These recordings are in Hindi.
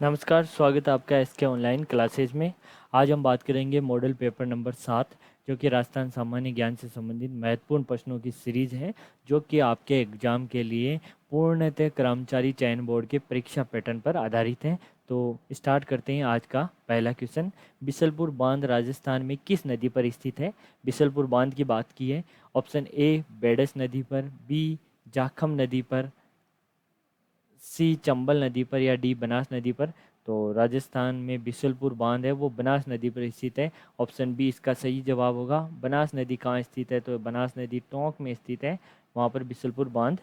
नमस्कार, स्वागत है आपका एसके ऑनलाइन क्लासेज में। आज हम बात करेंगे मॉडल पेपर नंबर 7, जो कि राजस्थान सामान्य ज्ञान से संबंधित महत्वपूर्ण प्रश्नों की सीरीज है, जो कि आपके एग्जाम के लिए पूर्णतः कर्मचारी चयन बोर्ड के परीक्षा पैटर्न पर आधारित है। तो स्टार्ट करते हैं आज का पहला क्वेश्चन। बिसलपुर बांध राजस्थान में किस नदी पर स्थित है? बिसलपुर बांध की बात की है। ऑप्शन ए बेडस नदी पर, बी जाखम नदी पर, सी चंबल नदी पर, या डी बनास नदी पर। तो राजस्थान में बिसलपुर बांध है वो बनास नदी पर स्थित है। ऑप्शन बी इसका सही जवाब होगा। बनास नदी कहाँ स्थित है? तो बनास नदी टोंक में स्थित है, वहाँ पर बिसलपुर बांध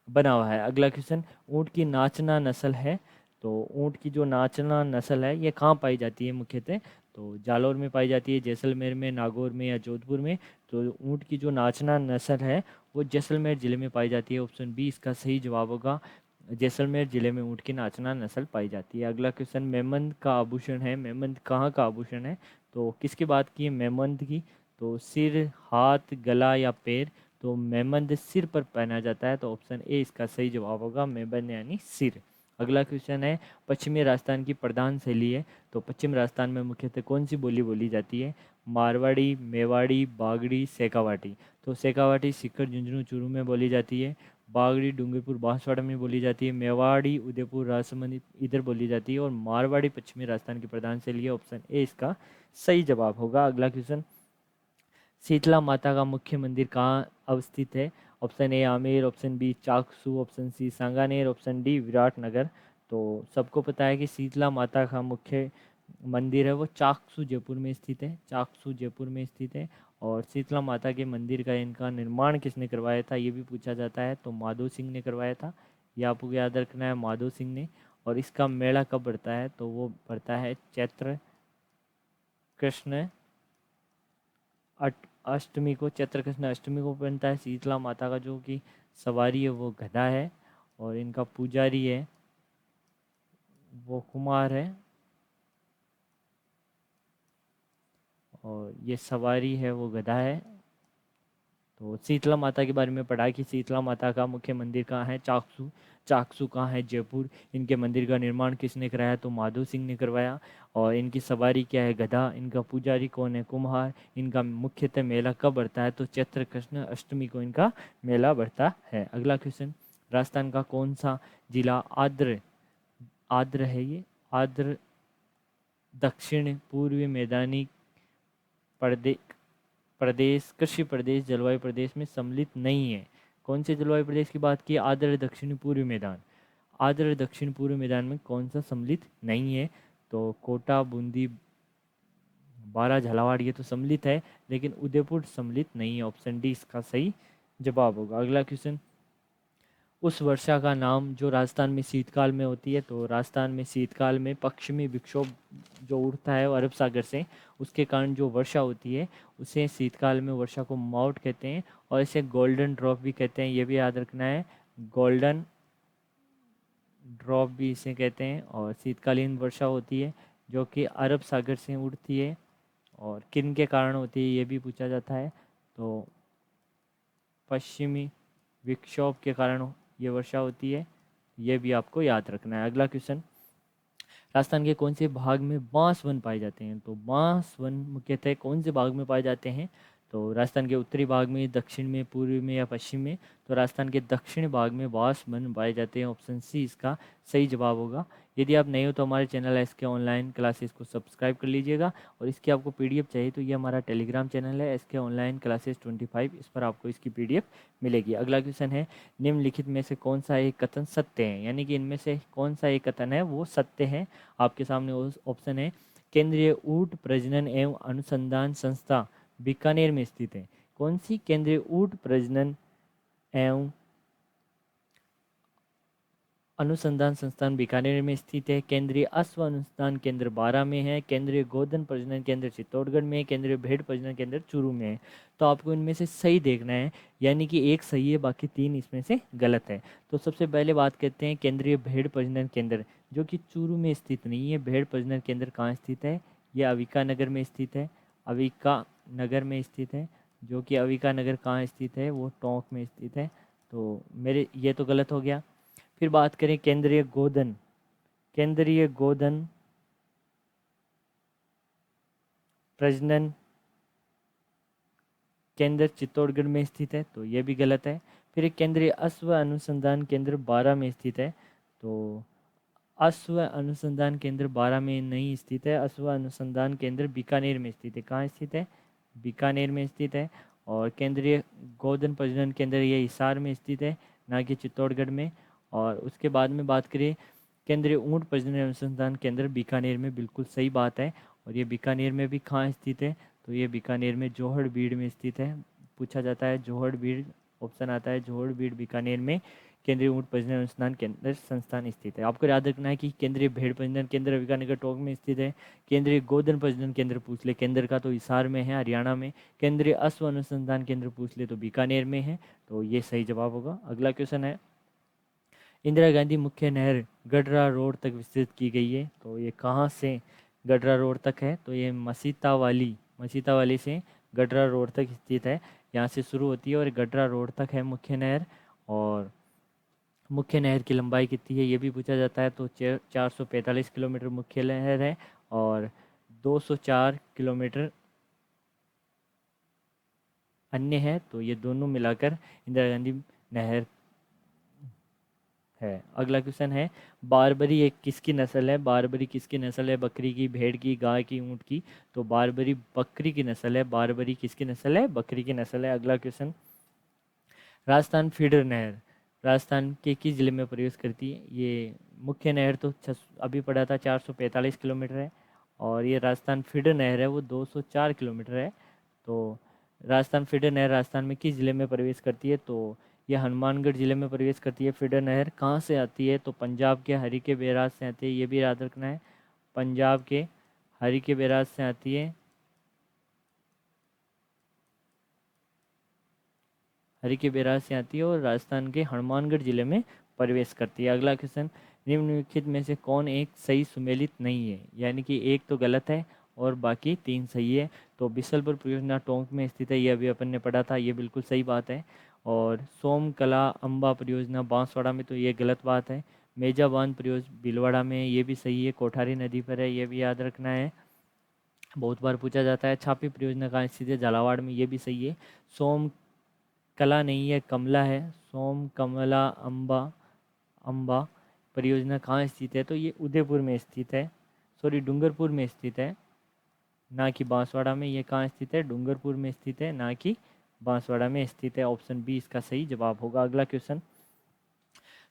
बना हुआ है। अगला क्वेश्चन, ऊँट की नाचना नस्ल है। तो ऊँट की जो नाचना नस्ल है ये कहाँ पाई जाती है मुख्यतः? तो जालौर में पाई जाती है, जैसलमेर में, नागौर में, या जोधपुर में। तो ऊँट की जो नाचना नस्ल है वो जैसलमेर जिले में पाई जाती है। ऑप्शन बी इसका सही जवाब होगा। जैसलमेर जिले में ऊँट की नाचना नस्ल पाई जाती है। अगला क्वेश्चन, मेमंद का आभूषण है। मेमंद कहाँ का आभूषण है? तो किसकी बात की है मेमंद की? तो सिर, हाथ, गला या पैर? तो मेमंद सिर पर पहना जाता है, तो ऑप्शन ए इसका सही जवाब होगा, मेमंद यानी सिर। अगला क्वेश्चन है, पश्चिमी राजस्थान की प्रधान शैली है। तो पश्चिम राजस्थान में मुख्यतः कौन सी बोली बोली जाती है? मारवाड़ी, मेवाड़ी, बागड़ी, शेखावाटी। तो शेखावाटी सीकर, झुंझुनू, चूरू में बोली जाती है। बागड़ी डूंगरपुर बांसवाड़ा में बोली जाती है। मेवाड़ी उदयपुर राजसमंद इधर बोली जाती है। और मारवाड़ी पश्चिमी राजस्थान की प्रधान शैली है। ऑप्शन ए इसका सही जवाब होगा। अगला क्वेश्चन, शीतला माता का मुख्य मंदिर कहाँ अवस्थित है? Option A Amer, option B Chaksu, option C Sanganer, option D Viratnagar. तो सबको पता है कि शीतला माता का मुख्य मंदिर है वो चाकसू जयपुर में स्थित है। चाकसू जयपुर में स्थित है। और शीतला माता के मंदिर का इनका निर्माण किसने करवाया था ये भी पूछा जाता है। तो माधो सिंह ने करवाया था। ये आपको याद रखना है, माधो सिंह ने। और इसका मेला कब पड़ता है? तो वो पड़ता है चैत्र कृष्ण अष्टमी को। चैत्र कृष्ण अष्टमी को बनता है। शीतला माता का जो कि सवारी है वो गधा है, और इनका पुजारी है वो कुमार है, और ये सवारी है वो गधा है। तो शीतला माता के बारे में पढ़ा कि शीतला माता का मुख्य मंदिर कहाँ है? चाकसू। चाकसू कहाँ है? जयपुर। इनके मंदिर का निर्माण किसने कराया? तो माधो सिंह ने करवाया। और इनकी सवारी क्या है? गधा। इनका पुजारी कौन है? कुम्हार। इनका मुख्यतः मेला कब बढ़ता है? तो चैत्र कृष्ण अष्टमी को इनका मेला बढ़ता है। अगला क्वेश्चन, राजस्थान का कौन सा जिला आर्द्र आर्द्र है? ये आर्द्र दक्षिण पूर्वी मैदानी प्रदेश प्रदेश कृषि प्रदेश जलवायु प्रदेश में सम्मिलित नहीं है? कौन से जलवायु प्रदेश की बात की? आर्द्र दक्षिण पूर्वी मैदान। आर्द्र दक्षिण पूर्वी मैदान में कौन सा सम्मिलित नहीं है? तो कोटा, बूंदी, बारह, झालावाड़ ये तो सम्मिलित है, लेकिन उदयपुर सम्मिलित नहीं है। ऑप्शन डी इसका सही जवाब होगा। अगला क्वेश्चन, उस वर्षा का नाम जो राजस्थान में शीतकाल में होती है। तो राजस्थान में शीतकाल में पश्चिमी विक्षोभ जो उठता है वो अरब सागर से, उसके कारण जो वर्षा होती है उसे शीतकाल में वर्षा को माउट कहते हैं। और इसे गोल्डन ड्रॉप भी कहते हैं, ये भी याद रखना है। गोल्डन ड्रॉप भी इसे कहते हैं। और शीतकालीन वर्षा होती है जो कि अरब सागर से उठती है, और किन के कारण होती है ये भी पूछा जाता है। तो पश्चिमी विक्षोभ के कारण ये वर्षा होती है, ये भी आपको याद रखना है। अगला क्वेश्चन, राजस्थान के कौन से भाग में बांस वन पाए जाते हैं? तो बांस वन मुख्यतः कौन से भाग में पाए जाते हैं? तो राजस्थान के उत्तरी भाग में, दक्षिण में, पूर्व में, या पश्चिम में? तो राजस्थान के दक्षिण भाग में बांस वन पाए जाते हैं। ऑप्शन सी इसका सही जवाब होगा। यदि आप नए हो तो हमारे चैनल एस के ऑनलाइन क्लासेस को सब्सक्राइब कर लीजिएगा। और इसकी आपको पीडीएफ चाहिए तो ये हमारा टेलीग्राम चैनल है एस के ऑनलाइन क्लासेस 25, इस पर आपको इसकी पीडीएफ मिलेगी। अगला क्वेश्चन है, निम्नलिखित में से कौन सा एक कथन सत्य है? यानी कि इनमें से कौन सा एक कथन है वो सत्य है? आपके सामने ऑप्शन है, केंद्रीय ऊंट प्रजनन एवं अनुसंधान संस्था बीकानेर में स्थित है। कौन सी केंद्रीय ऊंट प्रजनन एवं अनुसंधान संस्थान बीकानेर में स्थित है? केंद्रीय अश्व अनुसंधान केंद्र बारा में है। केंद्रीय गोधन प्रजनन केंद्र चित्तौड़गढ़ में है। केंद्रीय भेड़ प्रजनन केंद्र चूरू में है। तो आपको इनमें से सही देखना है, यानी कि एक सही है, बाकी तीन इसमें से गलत है। तो सबसे पहले बात करते हैं केंद्रीय भेड़ प्रजनन केंद्र, जो कि चूरू में स्थित नहीं है। भेड़ प्रजनन केंद्र कहाँ स्थित है? ये अविका नगर में स्थित है। अविका नगर में स्थित है, जो कि अविका नगर कहाँ स्थित है? वो टोंक में स्थित है। तो मेरे ये तो गलत हो गया। फिर बात करें केंद्रीय गोधन केंद्रीय गोधन प्रजनन केंद्र चित्तौड़गढ़ में स्थित है, तो ये भी गलत है। फिर एक केंद्रीय अश्व अनुसंधान केंद्र बारा में स्थित है, तो अश्व अनुसंधान केंद्र बारा में नहीं स्थित है, अश्व अनुसंधान केंद्र बीकानेर में स्थित है। कहाँ स्थित है? बीकानेर में स्थित है। और केंद्रीय गोधन प्रजनन केंद्र ये हिसार में स्थित है, ना कि चित्तौड़गढ़ में। और उसके बाद में बात करें केंद्रीय ऊंट प्रजनन अनुसंधान केंद्र बीकानेर में, बिल्कुल सही बात है। और ये बीकानेर में भी कहाँ स्थित है? तो ये बीकानेर में जोहड़बीड़ में स्थित है। पूछा जाता है जोहड़बीड़, ऑप्शन आता है जोहड़बीड़ बीकानेर में केंद्रीय ऊंट प्रजनन अनुसंधान केंद्र संस्थान स्थित है। आपको याद रखना है कि केंद्रीय भेड़ प्रजनन केंद्र बीकानेर टोंक में स्थित है। केंद्रीय गोधन प्रजनन केंद्र पूछ ले केंद्र का, तो हिसार में है, हरियाणा में। केंद्रीय अश्व अनुसंधान केंद्र पूछ ले तो बीकानेर में है, तो ये सही जवाब होगा। अगला क्वेश्चन है, इंदिरा गांधी मुख्य नहर गडरा रोड तक विस्तृत की गई है, तो ये कहाँ से गडरा रोड तक है? तो ये मसीतावाली से गडरा रोड तक स्थित है। यहाँ से शुरू होती है और गडरा रोड तक है मुख्य नहर। और मुख्य नहर की लंबाई कितनी है ये भी पूछा जाता है, तो 445 किलोमीटर मुख्य नहर है और 204 किलोमीटर अन्य है, तो ये दोनों मिलाकर इंदिरा गांधी नहर है। अगला क्वेश्चन है, बारबरी एक किसकी नस्ल है? बारबरी किसकी नस्ल है? बकरी की, भेड़ की, गाय की, ऊंट की? तो बारबरी बकरी की नस्ल है। बारबरी किसकी नस्ल है? बकरी की नस्ल है। अगला क्वेश्चन, राजस्थान फीडर नहर राजस्थान के किस जिले में प्रवेश करती है? ये मुख्य नहर तो अभी पढ़ा था 445 किलोमीटर है, और ये राजस्थान फीडर नहर है वो 204 किलोमीटर है। तो राजस्थान फीडर नहर राजस्थान में किस जिले में प्रवेश करती है? तो यह हनुमानगढ़ जिले में प्रवेश करती है। फीडर नहर कहाँ से आती है? तो पंजाब के हरी के बैराज से आती है, ये भी याद रखना है। पंजाब के हरी के बैराज से आती है, हरी के बैराज से आती है और राजस्थान के हनुमानगढ़ जिले में प्रवेश करती है। अगला क्वेश्चन, निम्नलिखित में से कौन एक सही सुमेलित नहीं है? यानी कि एक तो गलत है और बाकी 3 सही है। तो बिसलपुर परियोजना टोंक में स्थित है, ये अभी अपन ने पढ़ा था, ये बिल्कुल सही बात है। और सोमकला अम्बा परियोजना बांसवाड़ा में, तो ये गलत बात है। मेजा बांध परियोजना भीलवाड़ा में, ये भी सही है, कोठारी नदी पर है, ये भी याद रखना है, बहुत बार पूछा जाता है। छापी परियोजना कहाँ स्थित है? झालावाड़ में, ये भी सही है। सोम कला नहीं है, कमला है। सोम कमला अम्बा अम्बा परियोजना कहाँ स्थित है? तो ये उदयपुर में स्थित है, सॉरी डूंगरपुर में स्थित है, ना कि बांसवाड़ा में। ये कहाँ स्थित है? डूंगरपुर में स्थित है, ना कि बांसवाड़ा में स्थित है। ऑप्शन बी इसका सही जवाब होगा। अगला क्वेश्चन,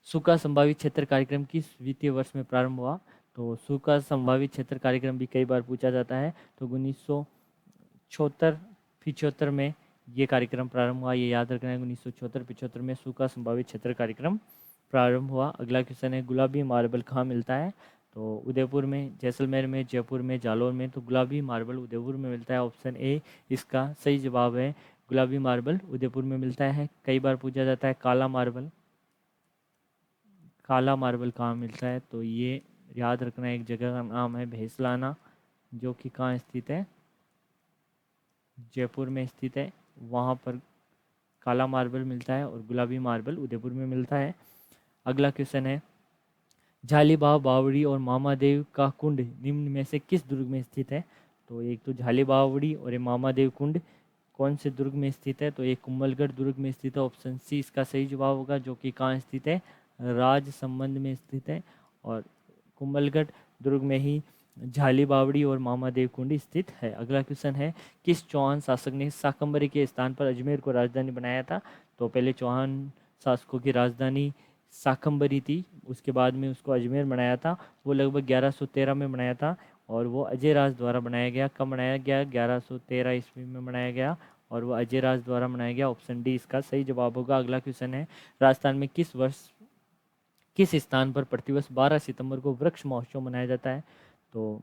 सूखा संभावित क्षेत्र कार्यक्रम किस वित्तीय वर्ष में प्रारंभ हुआ? तो सूखा संभावित क्षेत्र कार्यक्रम भी कई बार पूछा जाता है, तो 1976 में ये कार्यक्रम प्रारंभ हुआ, ये याद रखना है। 1976 में सूखा संभावित क्षेत्र कार्यक्रम प्रारंभ हुआ। अगला क्वेश्चन है, गुलाबी मार्बल कहाँ मिलता है? तो उदयपुर में, जैसलमेर में, जयपुर में, जालौर में। तो गुलाबी मार्बल उदयपुर में मिलता है, ऑप्शन ए इसका सही जवाब है। गुलाबी मार्बल उदयपुर में मिलता है। कई बार पूछा जाता है काला मार्बल कहाँ मिलता है? तो ये याद रखना है, एक जगह का नाम है भेसलाना, जो कि कहाँ स्थित है? जयपुर में स्थित है, वहाँ पर काला मार्बल मिलता है और गुलाबी मार्बल उदयपुर में मिलता है। अगला क्वेश्चन है, झालीबाव बावड़ी और मामादेव का कुंड निम्न में से किस दुर्ग में स्थित है? तो एक तो झाली बावड़ी और ये मामादेव कुंड कौन से दुर्ग में स्थित है? तो ये कुंभलगढ़ दुर्ग में स्थित है, ऑप्शन सी इसका सही जवाब होगा, जो कि कहाँ स्थित है? राजसमंद में स्थित है। और कुंभलगढ़ दुर्ग में ही झाली बावड़ी और मामादेव कुंड स्थित है। अगला क्वेश्चन है, किस चौहान शासक ने शाकंभरी के स्थान पर अजमेर को राजधानी बनाया था? तो पहले चौहान शासकों की राजधानी शाकंभरी थी, उसके बाद में उसको अजमेर बनाया था। वो लगभग 1113 में बनाया था और वो अजय राज द्वारा बनाया गया। कब बनाया गया? 1113 ईस्वी में बनाया गया और वो अजय राज द्वारा बनाया गया। ऑप्शन डी इसका सही जवाब होगा। अगला क्वेश्चन है, राजस्थान में किस स्थान पर प्रतिवर्ष 12 सितंबर को वृक्ष महोत्सव मनाया जाता है? तो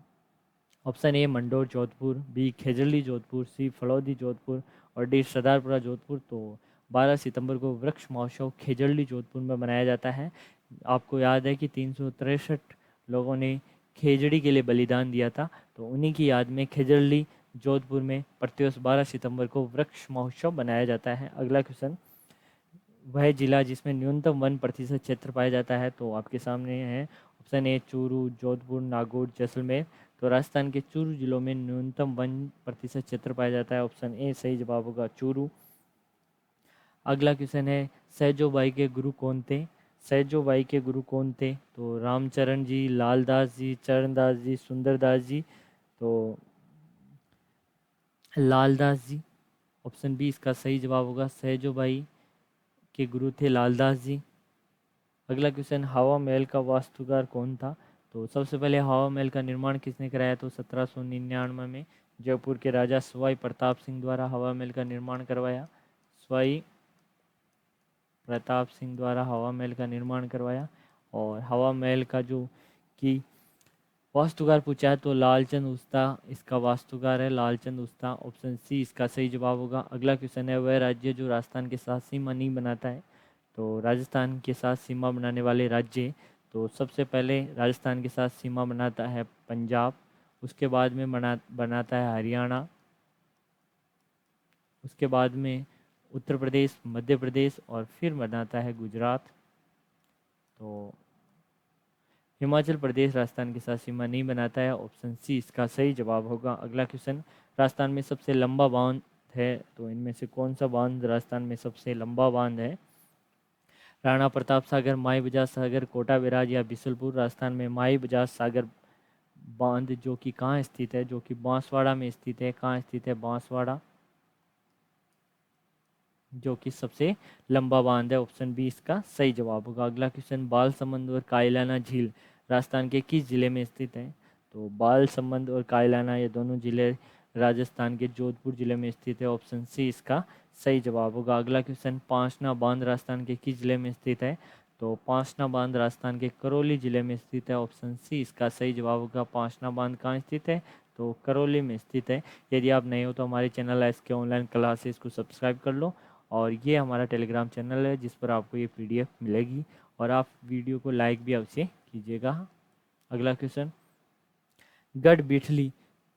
option A Mandore Jodhpur, B Khejarli Jodhpur, C Phalodi Jodhpur और डी सरदारपुरा जोधपुर। तो 12 सितंबर को वृक्ष महोत्सव खेजड़ली जोधपुर में मनाया जाता है। आपको याद है कि 363 लोगों ने खेजड़ी के लिए बलिदान दिया था, तो उन्हीं की याद में खेजड़ली जोधपुर में प्रतिवर्ष 12 सितंबर को वृक्ष महोत्सव मनाया जाता है। अगला क्वेश्चन, वह जिला जिसमें न्यूनतम 1% क्षेत्र पाया जाता है। तो आपके सामने है ऑप्शन ए चूरू, जोधपुर, नागौर, जैसलमेर। तो राजस्थान के चूरू जिलों में न्यूनतम 1% क्षेत्र पाया जाता है। ऑप्शन ए सही जवाब होगा चूरू। अगला क्वेश्चन है सहजोबाई के गुरु कौन थे? सहजोबाई के गुरु कौन थे? तो रामचरण जी, लालदास जी, चरणदास जी, सुंदरदास जी। तो लालदास जी। ऑप्शन बी इसका सही जवाब होगा। सहजोबाई के गुरु थे लालदास जी। अगला क्वेश्चन हवा महल का वास्तुकार कौन था? तो सबसे पहले हवा महल का निर्माण किसने कराया? तो 1799 में जयपुर के राजा सवाई प्रताप सिंह द्वारा हवा महल का निर्माण करवाया। सवाई प्रताप सिंह द्वारा हवा महल का निर्माण करवाया। और हवा महल का जो कि वास्तुकार पूछा है तो लालचंद उस्ता इसका वास्तुकार है, लालचंद उस्ता। ऑप्शन सी इसका सही जवाब होगा। अगला क्वेश्चन है वह राज्य जो राजस्थान के साथ सीमा नहीं बनाता है? तो राजस्थान के साथ सीमा बनाने वाले राज्य, तो सबसे पहले राजस्थान के साथ सीमा बनाता है पंजाब, उसके बाद में बनाता है हरियाणा, उसके बाद में उत्तर प्रदेश, मध्य प्रदेश और फिर बनाता है गुजरात। तो हिमाचल प्रदेश राजस्थान के साथ सीमा नहीं बनाता है। ऑप्शन सी इसका सही जवाब होगा। अगला क्वेश्चन राजस्थान में सबसे लंबा बांध है? तो इनमें से कौन सा बांध राजस्थान में सबसे लंबा बांध है? राणा प्रताप सागर, माई बजाज सागर, कोटा बैराज या बिसलपुर? राजस्थान में माई बजाज सागर बांध जो कि कहाँ स्थित है? जो कि बांसवाड़ा में स्थित है। कहाँ स्थित है? बांसवाड़ा, जो कि सबसे लंबा बांध है। ऑप्शन बी इसका सही जवाब होगा। अगला क्वेश्चन बाल समंद और कायलाना झील राजस्थान के किस जिले में स्थित है? तो बाल समंद और कायलाना ये दोनों जिले राजस्थान के जोधपुर जिले में स्थित है। ऑप्शन सी इसका सही जवाब होगा। अगला क्वेश्चन पांचना बांध राजस्थान के किस जिले में स्थित है? तो पांचना बांध राजस्थान के करौली जिले में स्थित है। ऑप्शन सी इसका सही जवाब होगा। पांचना बांध कहाँ स्थित है? तो करौली में स्थित है। यदि आप नए हो तो हमारे चैनल SK ऑनलाइन क्लासेस को सब्सक्राइब कर लो। और ये हमारा टेलीग्राम चैनल है जिस पर आपको ये PDF मिलेगी। और आप वीडियो को लाइक भी अवश्य कीजिएगा। अगला क्वेश्चन गढ़ बीठली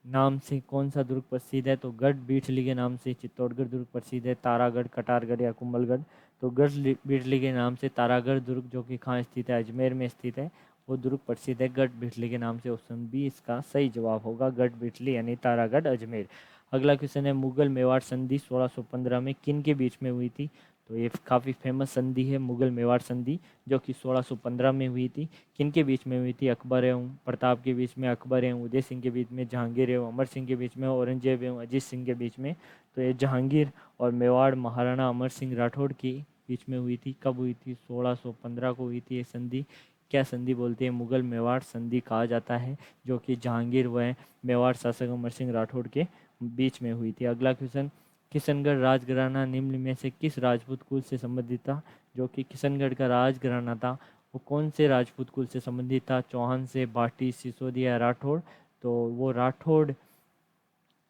नाम से कौन सा दुर्ग प्रसिद्ध है? तो गढ़ बीठली के नाम से चित्तौड़गढ़ दुर्ग प्रसिद्ध है, तारागढ़, कटारगढ़ या कुंभलगढ़? तो गढ़ बीठली के नाम से तारागढ़ दुर्ग जो कि कहाँ स्थित है? अजमेर में स्थित है, वो दुर्ग प्रसिद्ध है गढ़ बीठली के नाम से। ऑप्शन बी इसका सही जवाब होगा। गढ़ बीठली यानी तारागढ़ अजमेर। अगला क्वेश्चन है मुगल मेवाड़ संधि 1615 में किन के बीच में हुई थी? तो ये काफ़ी फेमस संधि है मुगल मेवाड़ संधि जो कि 1615 में हुई थी। किन के बीच में हुई थी? अकबर एवं प्रताप के बीच में, अकबर एवं उदय सिंह के बीच में, जहांगीर एवं अमर सिंह के बीच में, औरंगजेब एवं अजीत सिंह के बीच में। तो ये जहांगीर और मेवाड़ महाराणा अमर सिंह राठौड़ के बीच में हुई थी। कब हुई थी? 1615 को हुई थी ये संधि। क्या संधि बोलते हैं? मुगल मेवाड़ संधि कहा जाता है, जो कि जहांगीर व मेवाड़ शासक अमर सिंह राठौड़ के बीच में हुई थी। अगला क्वेश्चन किशनगढ़ राजघराना निम्न में से किस राजपूत कुल से संबंधित था? जो कि किशनगढ़ का राजघराना था वो कौन से राजपूत कुल से संबंधित था? चौहान से, भाटी, सिसोदिया या राठौड़? तो वो राठौड़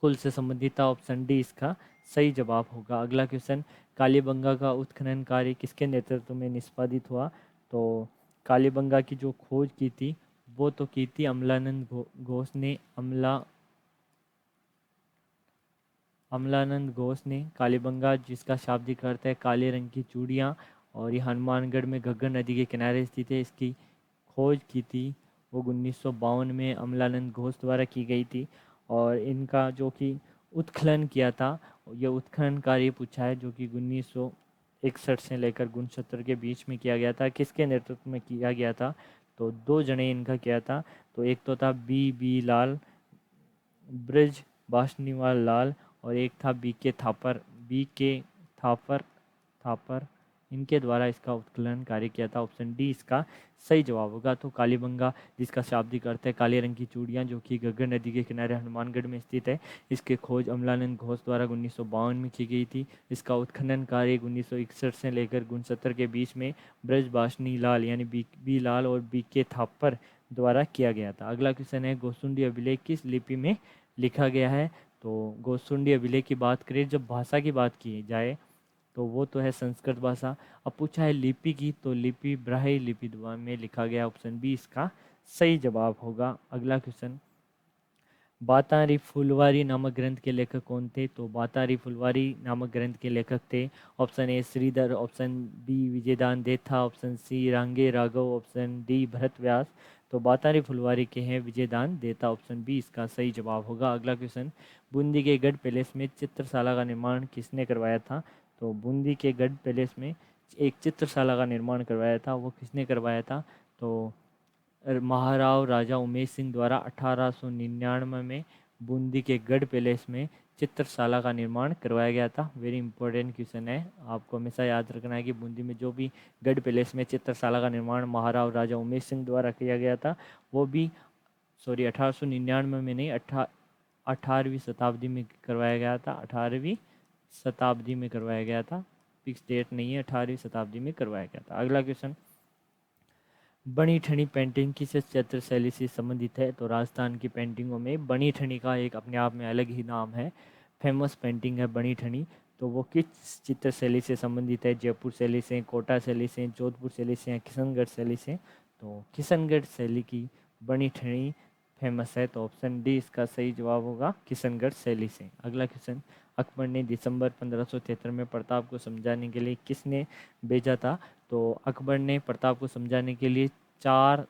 कुल से संबंधित था। ऑप्शन डी इसका सही जवाब होगा। अगला क्वेश्चन कालीबंगा का उत्खनन कार्य किसके नेतृत्व में निष्पादित हुआ? तो कालीबंगा की जो खोज की थी वो तो की थी अमलानंद घोष ने। अमलानंद घोष ने कालीबंगा, जिसका शाब्दिक अर्थ है काले रंग की चूड़ियाँ, और ये हनुमानगढ़ में घग्गर नदी के किनारे स्थित है, इसकी खोज की थी वो 1952 में अमलानंद घोष द्वारा की गई थी। और इनका जो कि उत्खनन किया था, ये उत्खनन कार्य पूछा है जो कि 1961 से लेकर 69 के बीच में किया गया था। किसके नेतृत्व में किया गया था? तो दो जने इनका किया था। तो एक तो था बी लाल, ब्रज बाशनीवाल लाल, और एक था बी के थापर। इनके द्वारा इसका उत्खनन कार्य किया था। ऑप्शन डी इसका सही जवाब होगा। तो कालीबंगा, जिसका शाब्दिक अर्थ है काले रंग की चूड़ियाँ, जो कि घग्गर नदी के किनारे हनुमानगढ़ में स्थित है, इसके खोज अमलानंद घोष द्वारा 1952 में की गई थी। इसका उत्खनन कार्य 1961 से लेकर 69 के बीच में ब्रज बाशनी लाल यानी बी लाल और के थापर द्वारा किया गया था। अगला क्वेश्चन है गोसुंडी अभिलेख किस लिपि में लिखा गया है? तो गोसुंडी अभिलेख की बात करें, जब भाषा की बात की जाए तो वो तो है संस्कृत भाषा। अब पूछा है लिपि की, तो लिपि ब्राह्मी लिपि में लिखा गया। ऑप्शन बी इसका सही जवाब होगा। अगला क्वेश्चन बातारी फुलवारी नामक ग्रंथ के लेखक कौन थे? तो बातारी फुलवारी नामक ग्रंथ के लेखक थे option A Shridhar, option B Vijaydan Detha, option C Rangeya Raghav, option D Bharat Vyas. तो बातारी फुलवारी के हैं विजयदान देता, ऑप्शन बी इसका सही जवाब होगा। अगला क्वेश्चन, बूंदी के गढ़ पैलेस में चित्रशाला का निर्माण किसने करवाया था? तो बूंदी के गढ़ पैलेस में एक चित्रशाला का निर्माण करवाया था, वो किसने करवाया था? तो महाराव राजा उमेश सिंह द्वारा 1899 में बूंदी के गढ़ पैलेस में चित्रशाला का निर्माण करवाया गया था। वेरी इंपॉर्टेंट क्वेश्चन है, आपको हमेशा याद रखना है कि बूंदी में जो भी गढ़ पैलेस में चित्रशाला का निर्माण महाराव राजा उमेश सिंह द्वारा किया गया था, वो भी 1899 में नहीं, 18वीं शताब्दी में करवाया गया था। 18वीं शताब्दी में करवाया गया था, फिक्स डेट नहीं है, 18वीं शताब्दी में करवाया गया था। अगला क्वेश्चन, बनी ठनी पेंटिंग किस चित्र शैली से संबंधित है? तो राजस्थान की पेंटिंगों में बनी ठनी का एक अपने आप में अलग ही नाम है, फेमस पेंटिंग है बनी ठनी। तो वो किस चित्र शैली से संबंधित है? जयपुर शैली से, कोटा शैली से, जोधपुर शैली से या किशनगढ़ शैली से? तो किशनगढ़ शैली की बनी ठनी फेमस है, तो ऑप्शन डी इसका सही जवाब होगा, किशनगढ़ शैली से। अगला क्वेश्चन, अकबर ने दिसंबर 1573 में प्रताप को समझाने के लिए किसने भेजा था? तो अकबर ने प्रताप को समझाने के लिए 4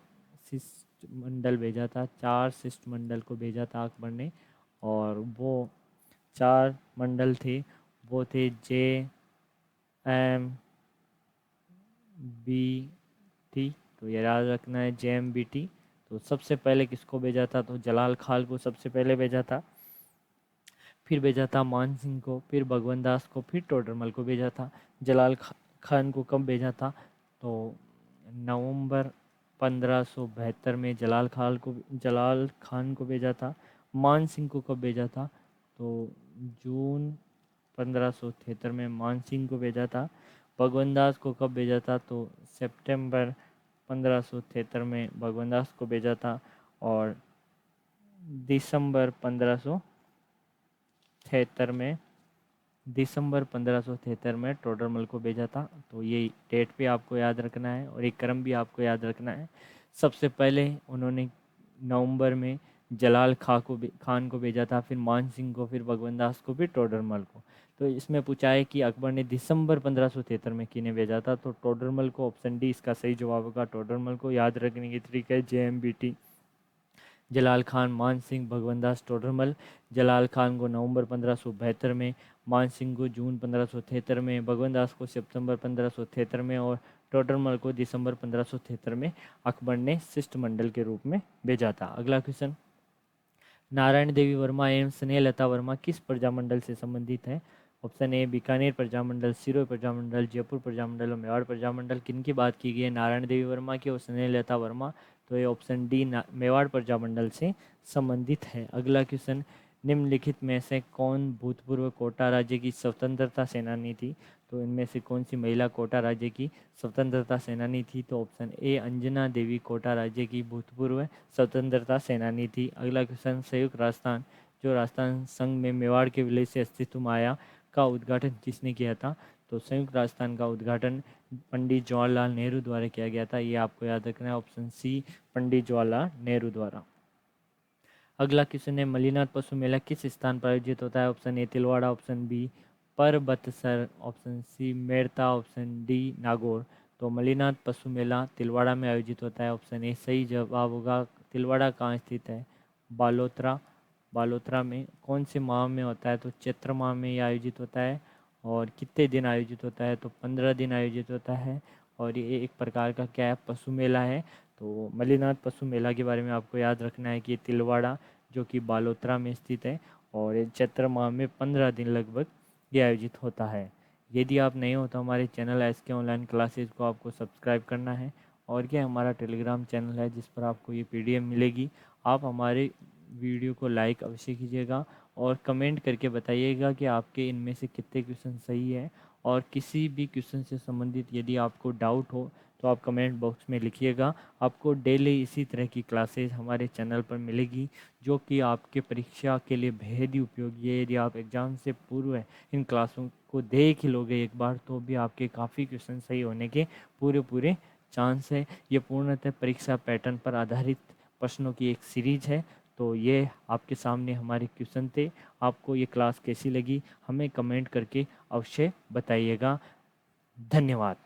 शिष्टमंडल भेजा था, 4 शिष्टमंडल को भेजा था अकबर ने, और वो 4 मंडल थे, वो थे जे एम बी टी। तो ये याद रखना है, जे एम बी टी। तो सबसे पहले किसको भेजा था? तो जलाल खान को सबसे पहले भेजा था, फिर भेजा था मान सिंह को, फिर भगवंत दास को, फिर टोडरमल को भेजा था। जलाल खान को कब भेजा था? तो नवंबर 1572 में जलाल खान को भेजा था। मान सिंह को कब भेजा था? तो जून 1573 में मान सिंह को भेजा था। भगवंत दास को कब भेजा था? तो सितंबर 1573 में भगवंत दास को भेजा था, और दिसंबर 1573 में टोडरमल को भेजा था। तो ये डेट भी आपको याद रखना है और एक क्रम भी आपको याद रखना है। सबसे पहले उन्होंने नवंबर में जलाल खान को भेजा था, फिर मान सिंह को, फिर भगवंत दास को, फिर टोडरमल को। तो इसमें पूछा है कि अकबर ने दिसंबर 1573 में किन्हें भेजा था? तो टोडरमल को, ऑप्शन डी इसका सही जवाब होगा, टोडरमल को। याद रखने की तरीका है JMBT, जलाल खान, मान सिंह, भगवंत दास, टोडरमल। जलाल खान को नवंबर 1572 में, मान सिंह को जून 1573 में, भगवंत दास को सितंबर 1573 में, और टोडरमल को दिसंबर 1573 में अकबर ने शिष्टमंडल के रूप में भेजा था। अगला क्वेश्चन, नारायण देवी वर्मा एवं स्नेहलता वर्मा किस प्रजामंडल से संबंधित है? ऑप्शन ए बीकानेर प्रजामंडल, सिरोही प्रजामंडल, जयपुर प्रजामंडल और मेवाड़ प्रजामंडल। किन की बात की गई है? नारायण देवी वर्मा की और स्नेहलता वर्मा। तो ये ऑप्शन डी मेवाड़ प्रजामंडल से संबंधित है। अगला क्वेश्चन, निम्नलिखित में से कौन भूतपूर्व कोटा राज्य की स्वतंत्रता सेनानी थी? तो इनमें से कौन सी महिला कोटा राज्य की स्वतंत्रता सेनानी थी? तो ऑप्शन ए अंजना देवी कोटा राज्य की भूतपूर्व स्वतंत्रता सेनानी थी। अगला क्वेश्चन, संयुक्त राजस्थान जो राजस्थान संघ में मेवाड़ के विलय से अस्तित्व में आया का उद्घाटन किसने किया था? तो संयुक्त राजस्थान का उद्घाटन पंडित जवाहरलाल नेहरू द्वारा किया गया था। ये आपको याद रखना है, ऑप्शन सी पंडित जवाहरलाल नेहरू द्वारा। अगला क्वेश्चन है, मलिनाथ पशु मेला किस स्थान पर आयोजित होता है? Option A Tilwara, option B Parbatsar, option C Merta, option D Nagaur. तो मलिनाथ पशु मेला तिलवाड़ा में आयोजित होता है, ऑप्शन ए सही जवाब होगा। तिलवाड़ा कहाँ स्थित है? बालोतरा। बालोतरा में। कौन से माह में होता है? तो चैत्र माह में ये आयोजित होता है। और कितने दिन आयोजित होता है? तो 15 दिन आयोजित होता है। और ये एक प्रकार का क्या है? पशु मेला है। तो मलिनाथ पशु मेला के बारे में आपको याद रखना है कि ये तिलवाड़ा जो कि बालोतरा में स्थित है, और ये चैत्र माह में 15 दिन लगभग ये आयोजित होता है। यदि आप नए हो तो हमारे चैनल SK ऑनलाइन क्लासेज को आपको सब्सक्राइब करना है, और क्या हमारा टेलीग्राम चैनल है जिस पर आपको ये PDF मिलेगी। आप हमारे वीडियो को लाइक अवश्य कीजिएगा और कमेंट करके बताइएगा कि आपके इनमें से कितने क्वेश्चन सही है, और किसी भी क्वेश्चन से संबंधित यदि आपको डाउट हो तो आप कमेंट बॉक्स में लिखिएगा। आपको डेली इसी तरह की क्लासेस हमारे चैनल पर मिलेगी, जो कि आपके परीक्षा के लिए बेहद ही उपयोगी है। यदि आप एग्ज़ाम से पूर्व इन क्लासों को देख ही लोगे एक बार, तो भी आपके काफ़ी क्वेश्चन सही होने के पूरे चांस है। ये पूर्णतः परीक्षा पैटर्न पर आधारित प्रश्नों की एक सीरीज है। तो ये आपके सामने हमारे क्वेश्चन थे। आपको ये क्लास कैसी लगी हमें कमेंट करके अवश्य बताइएगा। धन्यवाद।